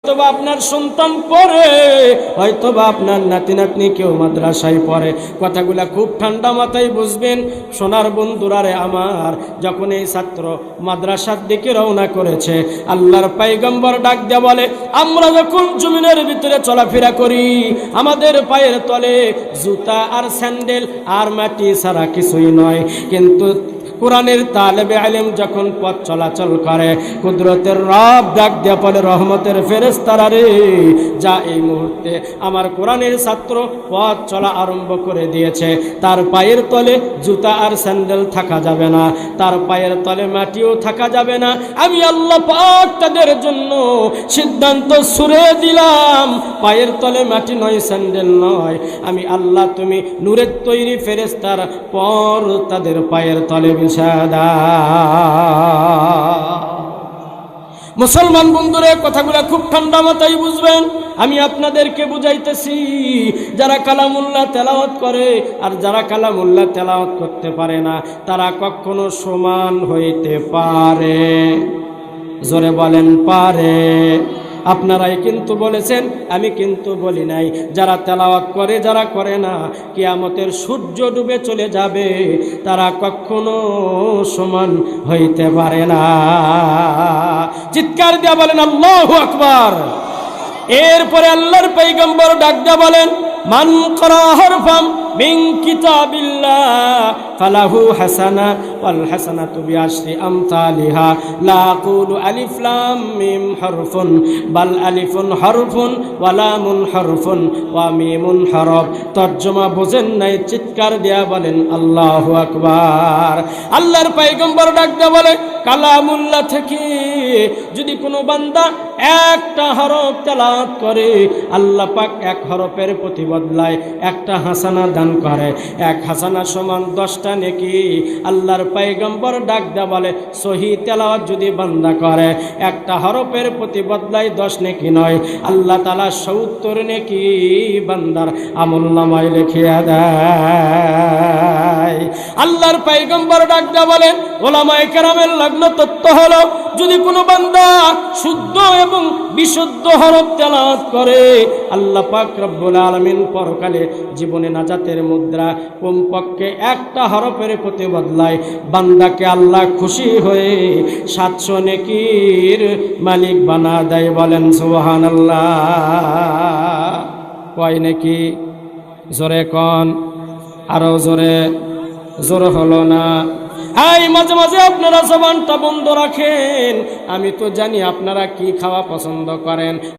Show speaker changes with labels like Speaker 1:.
Speaker 1: হয়তোবা আপনার সন্তান পড়ে, হয়তোবা আপনার নাতি নাতনি কেউ মাদ্রাসায় পড়ে। কথাগুলা খুব ঠান্ডা মাথায় বুঝবেন সোনার বন্ধুরা রে আমার। যখন এই ছাত্র মাদ্রাসার দিকে রওনা করেছে, আল্লাহর পয়গম্বর ডাক দিয়ে বলে, আমরা যখন জমিনের ভিতরে চলাফেরা করি আমাদের পায়ের তলে জুতা আর স্যান্ডেল আর মাটি ছাড়া কিছুই নয়, কিন্তু কোরআনের তালেবে ইলম যখন পথ চলাচল করে, কুদরতের রব ডাক দিয়ে বলে, রহমতের ফেরেশতারা রে, যা এই মুহূর্তে আমার কোরআনের ছাত্র পথ চলা আরম্ভ করে দিয়েছে, তার পায়ের তলে জুতা আর স্যান্ডেল থাকা যাবে না, তার পায়ের তলে মাটিও থাকা যাবে না। আমি আল্লাহ পাক তাদের জন্য সিদ্ধান্ত ছুড়ে দিলাম, পায়ের তলে মাটি নয়, স্যান্ডেল নয়, আমি আল্লাহ তুমি নূরের তৈরি ফেরেশতার পর তাদের পায়ের তলে মুসলমান বন্ধুরা, কথাগুলো খুব ঠান্ডা মাথায় বুঝবেন। আমি আপনাদেরকে বুঝাইতেছি, যারা কালামুল্লাহ তেলাওয়াত করে আর যারা কালামুল্লাহ তেলাওয়াত করতে পারে না, তারা কখনো সমান হইতে পারে? জোরে বলেন, পারে? আপনারাই কিন্তু বলেছেন, আমি কিন্তু বলি নাই। যারা তেলাওয়াত করে, যারা করে না, কিয়ামতের সূর্য ডুবে চলে যাবে, তারা কখনো সমান হইতে পারে না। চিৎকার দিয়া বলেন আল্লাহু আকবার। এরপরে আল্লাহর পয়গম্বর ডাক দিয়া বলেন, মান ক্বারা হারফাম মিন কিতাবিল্লাহ ফালাহু হাসানা ওয়াল হাসানাতু বিআশরি আমসালিহা লা আকুলু আলিফ লাম মিম হরফুন বাল আলিফুন হরফুন ওয়া লামুন হরফুন ওয়া মিমুন হরফ। তরজমা বুঝেন নাই? চিৎকার দিয়া বলেন আল্লাহু আকবার। আল্লাহর পয়গম্বর ডাক দিয়া বলে, কালামুল্লাহ থেকে যদি কোনো বান্দা একটা হরফ তেলাওয়াত করে, আল্লাহ পাক এক হরফের প্রতি বদলায় একটা হাসানা দান করে। এক হাসানা সমান 10টা নেকি। আল্লাহর পয়গম্বর ডাক দেয়া বলে, সহি তেলাওয়াত যদি বান্দা করে, একটা হরফের প্রতি বদলায় 10 নেকি নয়, আল্লাহ তাআলা 70 নেকি বান্দার আমলনামায় লিখিয়া দেয়। আল্লাহর পয়গম্বর ডাক দেয়া বলেন, উলামায়ে কেরামের লগ্ন তত্ত্ব হলো, যদি কোনো বান্দা শুদ্ধ এবং বিশুদ্ধ হরফ তেলাওয়াত করে, আল্লাহ পাক রব্বুল আলামিন পরকালে জীবনে নাজাতের মুদ্রা কমপক্ষে একটা হরফের প্রতি বদলায় বান্দাকে আল্লাহ খুশি হয়ে 700 নেকির মালিক বানা দেয়। বলেন সুবহানাল্লাহ। কয় নেকি? জোরে কোন, আরো জোরে। জোর হলো না। এই মাঝে মাঝে আপনারা জবানটা বন্ধ রাখেন। আমি তো জানি আপনারা কি খাওয়া পছন্দ করেন।